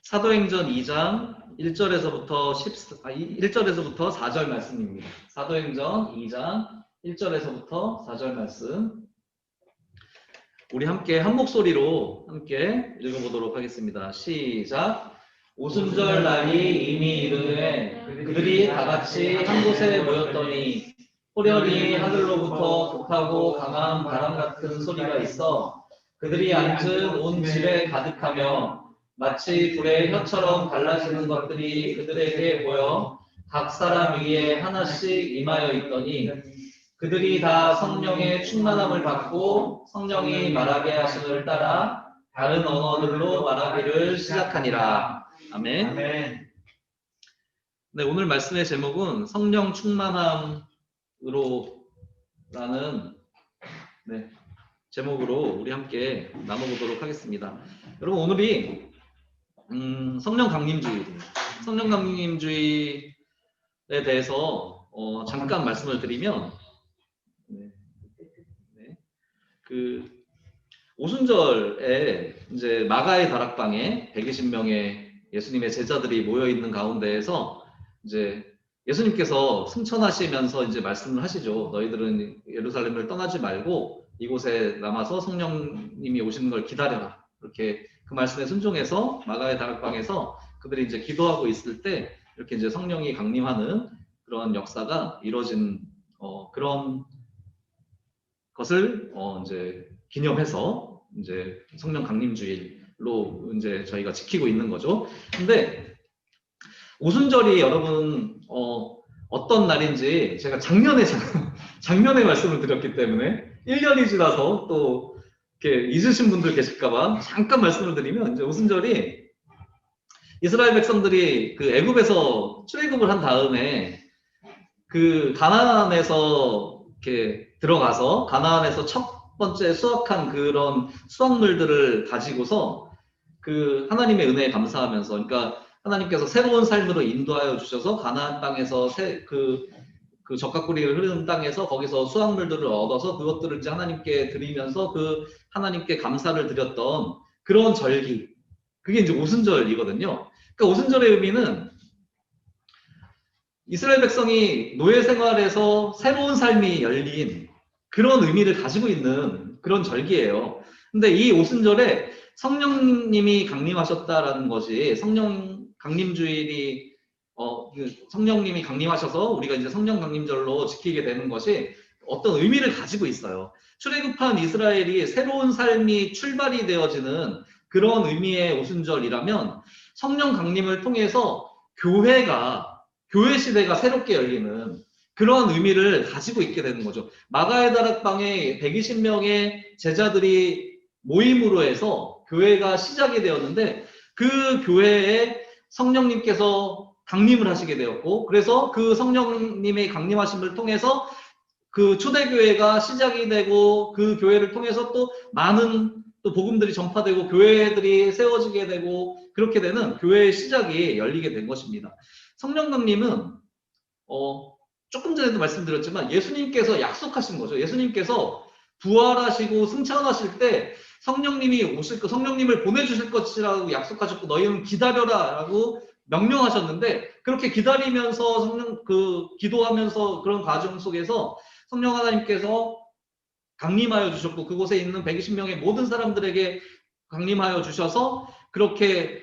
사도행전 2장 1절에서부터 1절에서부터 4절 말씀입니다. 사도행전 2장 1절에서부터 4절 말씀. 우리 함께 한 목소리로 함께 읽어보도록 하겠습니다. 시작. 오순절 날이 이미 이르되 그들이 다 같이 한 곳에 모였더니 호련히 하늘로부터 독하고 강한 바람 같은 소리가 있어 그들이 앉은 온 집에 가득하며 마치 불의 혀처럼 갈라지는 것들이 그들에게 보여 각 사람 위에 하나씩 임하여 있더니 그들이 다 성령의 충만함을 받고 성령이 말하게 하심을 따라 다른 언어들로 말하기를 시작하니라. 아멘. 네, 오늘 말씀의 제목은 성령 충만함으로라는 제목으로 우리 함께 나눠보도록 하겠습니다. 여러분, 오늘이 성령 강림주일이에요. 성령 강림주일에 대해서 잠깐 말씀을 드리면, 그 오순절에 이제 마가의 다락방에 120명의 예수님의 제자들이 모여 있는 가운데에서 이제 예수님께서 승천하시면서 이제 말씀을 하시죠. 너희들은 예루살렘을 떠나지 말고 이곳에 남아서 성령님이 오시는 걸 기다려라. 이렇게 그 말씀에 순종해서 마가의 다락방에서 그들이 이제 기도하고 있을 때 이렇게 이제 성령이 강림하는 그런 역사가 이루어진 그런 것을 이제 기념해서 이제 성령 강림주일로 이제 저희가 지키고 있는 거죠. 근데 오순절이 여러분 어떤 날인지 제가 작년에 말씀을 드렸기 때문에 1년이 지나서 또 이렇게 잊으신 분들 계실까봐 잠깐 말씀을 드리면, 이제 오순절이 이스라엘 백성들이 그 애굽에서 출애굽을 한 다음에 그 가나안에서 이렇게 들어가서 가나안에서 첫 번째 수확한 그런 수확물들을 가지고서 그 하나님의 은혜에 감사하면서, 그러니까 하나님께서 새로운 삶으로 인도하여 주셔서 가나안 땅에서 그 적각구리를 흐르는 땅에서 거기서 수확물들을 얻어서 그것들을 이제 하나님께 드리면서 그 하나님께 감사를 드렸던 그런 절기, 그게 이제 오순절이거든요. 그러니까 오순절의 의미는 이스라엘 백성이 노예 생활에서 새로운 삶이 열린 그런 의미를 가지고 있는 그런 절기예요. 근데 이 오순절에 성령님이 강림하셨다라는 것이, 성령 강림주일이 성령님이 강림하셔서 우리가 이제 성령 강림절로 지키게 되는 것이 어떤 의미를 가지고 있어요. 출애굽한 이스라엘이 새로운 삶이 출발이 되어지는 그런 의미의 오순절이라면, 성령 강림을 통해서 교회 시대가 새롭게 열리는 그런 의미를 가지고 있게 되는 거죠. 마가의 다락방에 120명의 제자들이 모임으로 해서 교회가 시작이 되었는데, 그 교회에 성령님께서 강림을 하시게 되었고, 그래서 그 성령님의 강림하심을 통해서 그 초대교회가 시작이 되고, 그 교회를 통해서 또 많은 또 복음들이 전파되고 교회들이 세워지게 되고, 그렇게 되는 교회의 시작이 열리게 된 것입니다. 성령 강림은 조금 전에도 말씀드렸지만 예수님께서 약속하신 거죠. 예수님께서 부활하시고 승천하실 때 성령님이 성령님을 보내주실 것이라고 약속하셨고, 너희는 기다려라 라고 명령하셨는데, 그렇게 기다리면서 기도하면서 그런 과정 속에서 성령 하나님께서 강림하여 주셨고, 그곳에 있는 120명의 모든 사람들에게 강림하여 주셔서 그렇게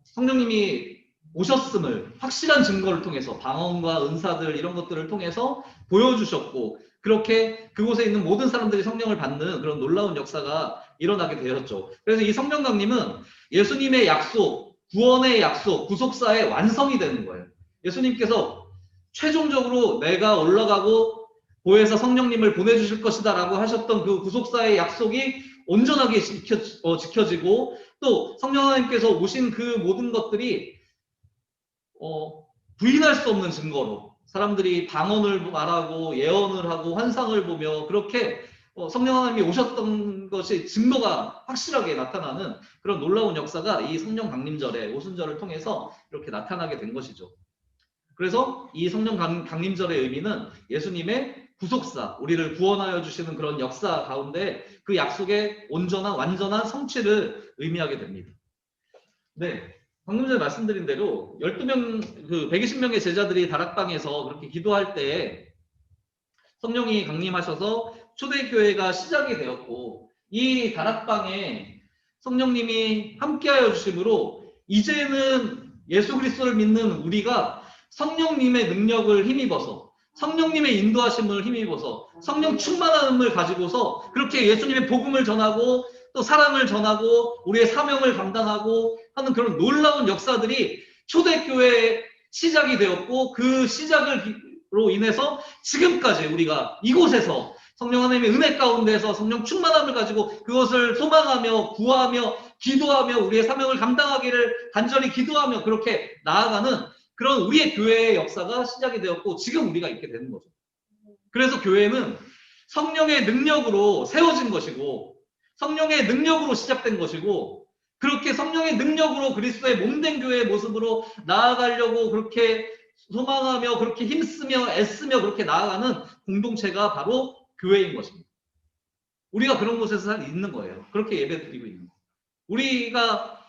성령님이 오셨음을 확실한 증거를 통해서 방언과 은사들 이런 것들을 통해서 보여주셨고, 그렇게 그곳에 있는 모든 사람들이 성령을 받는 그런 놀라운 역사가 일어나게 되었죠. 그래서 이 성령 강림은 예수님의 약속, 구원의 약속, 구속사의 완성이 되는 거예요. 예수님께서 최종적으로 내가 올라가고 보혜사 성령님을 보내주실 것이다 라고 하셨던 그 구속사의 약속이 온전하게 지켜지고, 또 성령 하나님께서 오신 그 모든 것들이 부인할 수 없는 증거로 사람들이 방언을 말하고 예언을 하고 환상을 보며 그렇게 성령 하나님이 오셨던 것이 증거가 확실하게 나타나는 그런 놀라운 역사가 이 성령 강림절에, 오순절을 통해서 이렇게 나타나게 된 것이죠. 그래서 이 성령 강림절의 의미는 예수님의 구속사, 우리를 구원하여 주시는 그런 역사 가운데 그 약속의 온전한 완전한 성취를 의미하게 됩니다. 네. 방금 전에 말씀드린 대로 12명, 120명의 제자들이 다락방에서 그렇게 기도할 때 성령이 강림하셔서 초대교회가 시작이 되었고, 이 다락방에 성령님이 함께하여 주심으로 이제는 예수 그리스도를 믿는 우리가 성령님의 능력을 힘입어서, 성령님의 인도하심을 힘입어서, 성령 충만함을 가지고서 그렇게 예수님의 복음을 전하고 또 사랑을 전하고 우리의 사명을 감당하고 하는 그런 놀라운 역사들이 초대교회의 시작이 되었고, 그 시작으로 인해서 지금까지 우리가 이곳에서 성령 하나님의 은혜 가운데서 성령 충만함을 가지고 그것을 소망하며 구하며 기도하며 우리의 사명을 감당하기를 간절히 기도하며 그렇게 나아가는 그런 우리의 교회의 역사가 시작이 되었고, 지금 우리가 있게 되는 거죠. 그래서 교회는 성령의 능력으로 세워진 것이고, 성령의 능력으로 시작된 것이고, 그렇게 성령의 능력으로 그리스도의 몸된 교회의 모습으로 나아가려고 그렇게 소망하며 그렇게 힘쓰며 애쓰며 그렇게 나아가는 공동체가 바로 교회인 것입니다. 우리가 그런 곳에서 있는 거예요. 그렇게 예배 드리고 있는 거예요. 우리가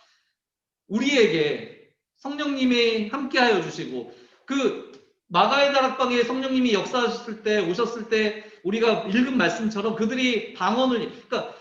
우리에게 성령님이 함께하여 주시고, 그 마가의 다락방에 성령님이 역사하셨을 때, 오셨을 때 우리가 읽은 말씀처럼 그들이 방언을, 그러니까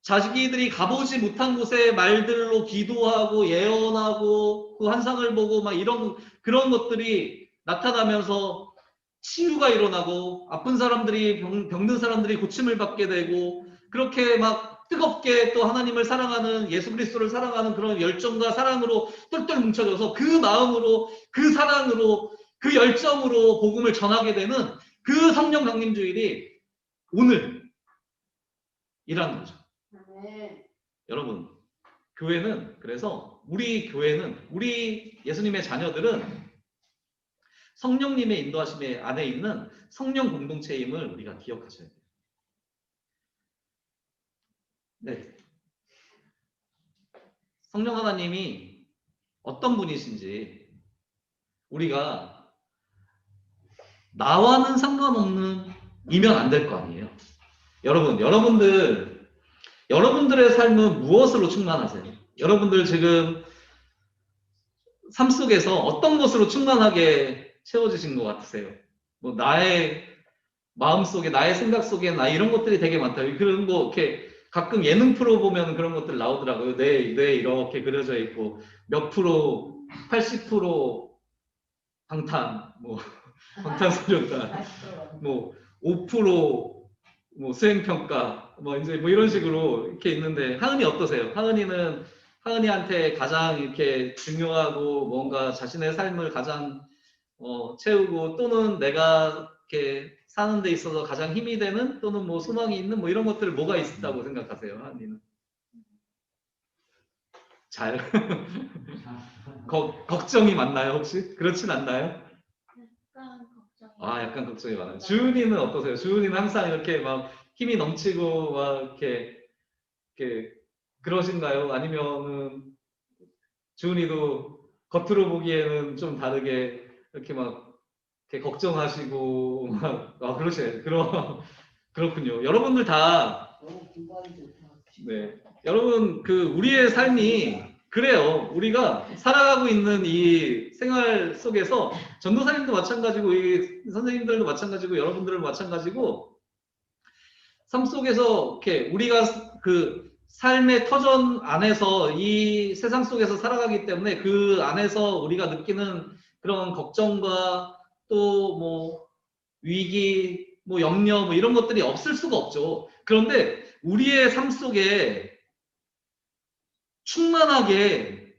자기들이 가보지 못한 곳에 말들로 기도하고 예언하고 그 환상을 보고 막 이런 그런 것들이 나타나면서 치유가 일어나고 아픈 사람들이 병든 사람들이 고침을 받게 되고, 그렇게 막 뜨겁게 또 하나님을 사랑하는, 예수 그리스도를 사랑하는 그런 열정과 사랑으로 똘똘 뭉쳐져서 그 마음으로 그 사랑으로 그 열정으로 복음을 전하게 되는 그 성령 강림 주일이 오늘이라는 거죠. 네. 여러분, 교회는, 그래서 우리 교회는, 우리 예수님의 자녀들은 성령님의 인도하심에 안에 있는 성령 공동체임을 우리가 기억하셔야 돼요. 네. 성령 하나님이 어떤 분이신지 우리가 나와는 상관없는 이면 안 될 거 아니에요. 여러분, 여러분들의 삶은 무엇으로 충만하세요? 여러분들 지금 삶 속에서 어떤 것으로 충만하게 채워지신 것 같으세요? 뭐 나의 마음 속에, 나의 생각 속에 나 이런 것들이 되게 많다. 그런 거 이렇게 가끔 예능 프로 보면 그런 것들 나오더라고요. 뇌 이렇게 그려져 있고 몇 프로, 80% 방탄, 뭐 방탄소년단, 뭐 5% 뭐 수행평가, 뭐 이제 뭐 이런 식으로 이렇게 있는데, 하은이 어떠세요? 하은이한테 가장 이렇게 중요하고 뭔가 자신의 삶을 가장 채우고, 또는 내가 이렇게 사는 데 있어서 가장 힘이 되는, 또는 뭐 소망이 있는 뭐 이런 것들 뭐가 있다고 생각하세요? 하은이는? 잘 걱정이 많나요 혹시? 그렇진 않나요? 약간 걱정이. 약간 걱정이 많아요. 주은이는 어떠세요? 주은이는 항상 이렇게 막 힘이 넘치고 막 이렇게 그러신가요? 아니면은 주은이도 겉으로 보기에는 좀 다르게 이렇게 막 이렇게 걱정하시고 막 그러세요? 그렇군요. 여러분들 다, 네, 여러분 우리의 삶이 그래요. 우리가 살아가고 있는 이 생활 속에서 전도사님도 마찬가지고 이 선생님들도 마찬가지고 여러분들도 마찬가지고, 삶 속에서 이렇게 우리가 그 삶의 터전 안에서 이 세상 속에서 살아가기 때문에 그 안에서 우리가 느끼는 그런 걱정과 또 뭐 위기, 뭐 염려, 뭐 이런 것들이 없을 수가 없죠. 그런데 우리의 삶 속에 충만하게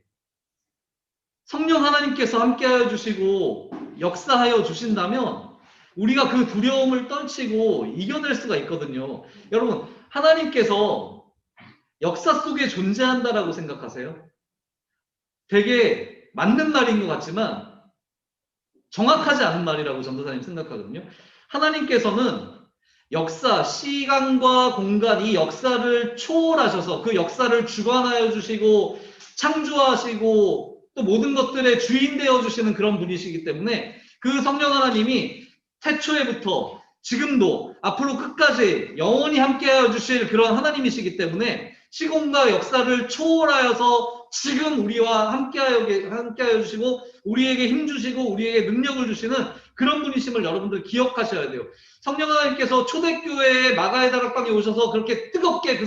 성령 하나님께서 함께하여 주시고 역사하여 주신다면 우리가 그 두려움을 떨치고 이겨낼 수가 있거든요. 여러분, 하나님께서 역사 속에 존재한다라고 생각하세요? 되게 맞는 말인 것 같지만 정확하지 않은 말이라고 전도사님 생각하거든요. 하나님께서는 역사, 시간과 공간, 이 역사를 초월하셔서 그 역사를 주관하여 주시고 창조하시고 또 모든 것들의 주인 되어 주시는 그런 분이시기 때문에, 그 성령 하나님이 태초에부터 지금도 앞으로 끝까지 영원히 함께하여 주실 그런 하나님이시기 때문에 시공과 역사를 초월하여서 지금 우리와 함께하여 주시고 우리에게 힘 주시고 우리에게 능력을 주시는 그런 분이심을 여러분들 기억하셔야 돼요. 성령 하나님께서 초대교회에 마가의 다락방에 오셔서 그렇게 뜨겁게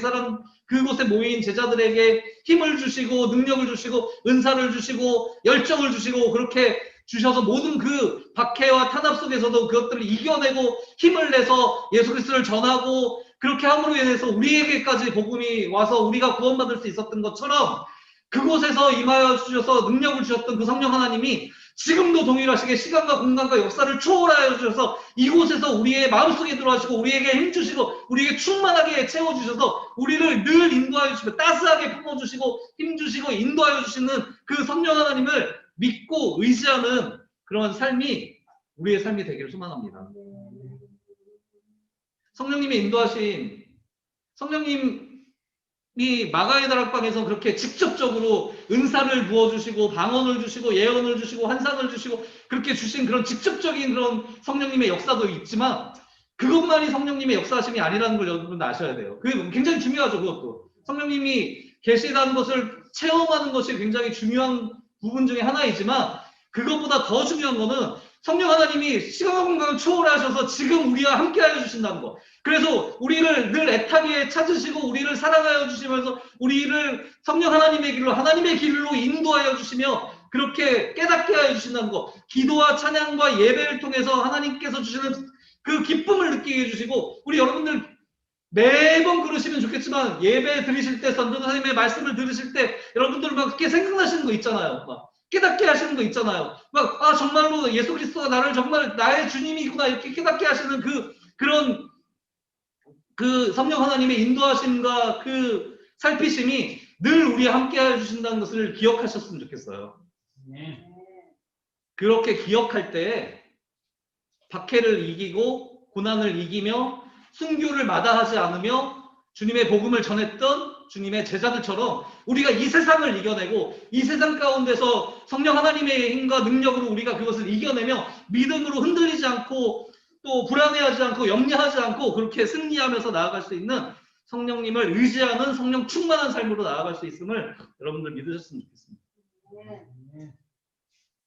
그곳에 모인 제자들에게 힘을 주시고 능력을 주시고 은사를 주시고 열정을 주시고 그렇게 주셔서 모든 그 박해와 탄압 속에서도 그것들을 이겨내고 힘을 내서 예수 그리스도를 전하고 그렇게 함으로 인해서 우리에게까지 복음이 와서 우리가 구원받을 수 있었던 것처럼 그곳에서 임하여 주셔서 능력을 주셨던 그 성령 하나님이 지금도 동일하시게 시간과 공간과 역사를 초월하여 주셔서 이곳에서 우리의 마음속에 들어가시고 우리에게 힘주시고 우리에게 충만하게 채워주셔서 우리를 늘 인도하여 주시고 따스하게 품어주시고 힘주시고 인도하여 주시는 그 성령 하나님을 믿고 의지하는 그런 삶이 우리의 삶이 되기를 소망합니다. 성령님이 인도하신 성령님이 마가의 다락방에서 그렇게 직접적으로 은사를 부어주시고 방언을 주시고 예언을 주시고 환상을 주시고 그렇게 주신 그런 직접적인 그런 성령님의 역사도 있지만 그것만이 성령님의 역사하심이 아니라는 걸 여러분들 아셔야 돼요. 그게 굉장히 중요하죠. 그것도 성령님이 계시다는 것을 체험하는 것이 굉장히 중요한 부분 중에 하나이지만 그것보다 더 중요한 거는 성령 하나님이 시간과 공간을 초월하셔서 지금 우리와 함께하여 주신다는 거. 그래서 우리를 늘 애타게 찾으시고 우리를 사랑하여 주시면서 우리를 성령 하나님의 길로 인도하여 주시며 그렇게 깨닫게 하여 주신다는 거. 기도와 찬양과 예배를 통해서 하나님께서 주시는 그 기쁨을 느끼게 해주시고 우리 여러분들 매번 그러시면 좋겠지만 예배 드리실 때 선교사님의 말씀을 들으실 때 여러분들 막 그렇게 생각나시는 거 있잖아요. 막 깨닫게 하시는 거 있잖아요. 막 정말로 예수 그리스도가 나를 정말 나의 주님이구나 이렇게 깨닫게 하시는 그런 성령 하나님의 인도하심과 그 살피심이 늘 우리와 함께 해주신다는 것을 기억하셨으면 좋겠어요. 그렇게 기억할 때 박해를 이기고 고난을 이기며 순교를 마다하지 않으며 주님의 복음을 전했던 주님의 제자들처럼 우리가 이 세상을 이겨내고 이 세상 가운데서 성령 하나님의 힘과 능력으로 우리가 그것을 이겨내며 믿음으로 흔들리지 않고 또 불안해하지 않고 염려하지 않고 그렇게 승리하면서 나아갈 수 있는 성령님을 의지하는 성령 충만한 삶으로 나아갈 수 있음을 여러분들 믿으셨으면 좋겠습니다.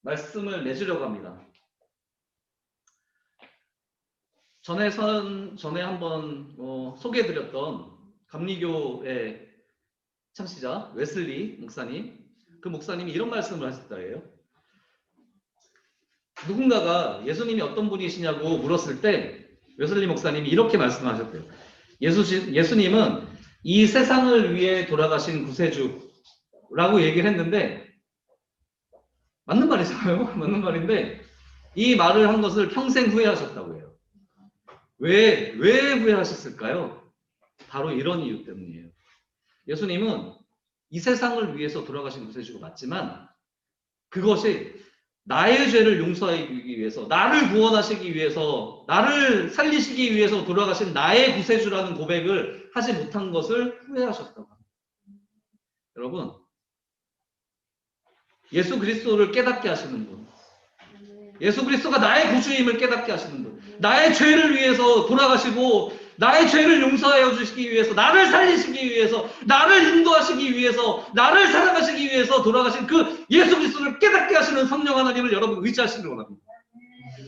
말씀을 내주려고 합니다. 전에 한번 소개해드렸던 감리교의 창시자 웨슬리 목사님, 그 목사님이 이런 말씀을 하셨다예요. 누군가가 예수님이 어떤 분이시냐고 물었을 때 웨슬리 목사님이 이렇게 말씀하셨대요. 예수님은 이 세상을 위해 돌아가신 구세주라고 얘기를 했는데 맞는 말이잖아요. 맞는 말인데 이 말을 한 것을 평생 후회하셨다고 해요. 왜 후회하셨을까요? 바로 이런 이유 때문이에요. 예수님은 이 세상을 위해서 돌아가신 구세주가 맞지만 그것이 나의 죄를 용서하기 위해서 나를 구원하시기 위해서 나를 살리시기 위해서 돌아가신 나의 구세주라는 고백을 하지 못한 것을 후회하셨다고 합니다. 여러분 예수 그리스도를 깨닫게 하시는 분 예수 그리스도가 나의 구주임을 깨닫게 하시는 분 나의 죄를 위해서 돌아가시고 나의 죄를 용서하여 주시기 위해서 나를 살리시기 위해서 나를 인도하시기 위해서 나를 사랑하시기 위해서 돌아가신 그 예수 그리스도를 깨닫게 하시는 성령 하나님을 여러분 의지하시길 원합니다.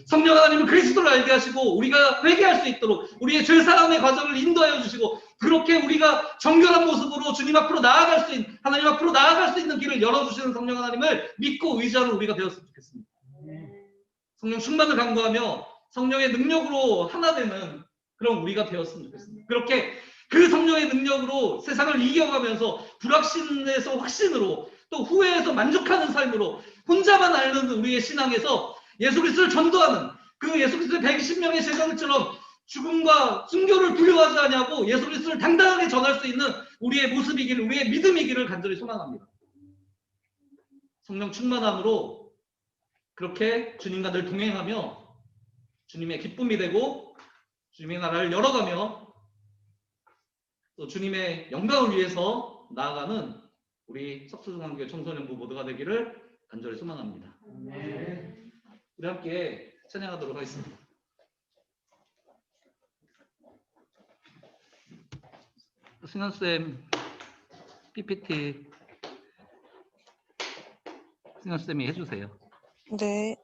성령 하나님은 그리스도를 알게 하시고 우리가 회개할 수 있도록 우리의 죄 사함의 과정을 인도하여 주시고 그렇게 우리가 정결한 모습으로 주님 앞으로 나아갈 수 있는 하나님 앞으로 나아갈 수 있는 길을 열어주시는 성령 하나님을 믿고 의지하는 우리가 되었으면 좋겠습니다. 성령 충만을 간구하며 성령의 능력으로 하나 되는 그런 우리가 되었으면 좋겠습니다. 그렇게 그 성령의 능력으로 세상을 이겨가면서 불확신에서 확신으로 또 후회에서 만족하는 삶으로 혼자만 앓는 우리의 신앙에서 예수 그리스도를 전도하는 그 예수 그리스도의 120명의 제자들처럼 죽음과 순교를 두려워하지 않냐고 예수 그리스도를 당당하게 전할 수 있는 우리의 모습이기를 우리의 믿음이기를 간절히 소망합니다. 성령 충만함으로 그렇게 주님과 늘 동행하며 주님의 기쁨이 되고 주님의 나라를 열어가며 또 주님의 영광을 위해서 나아가는 우리 석수중앙교회 청소년부 모두가 되기를 간절히 소망합니다. 우리 함께 찬양하도록 하겠습니다. 승현쌤 PPT 승현쌤이 해주세요. 네.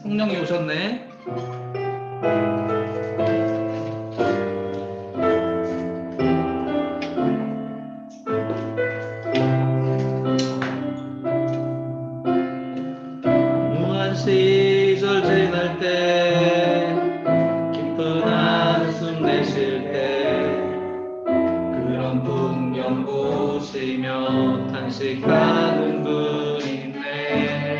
성령이 오셨네. 무한 시절 지날 때 깊은 한숨 내쉴 때 그런 풍경 보시며 탄식하는 분 있네.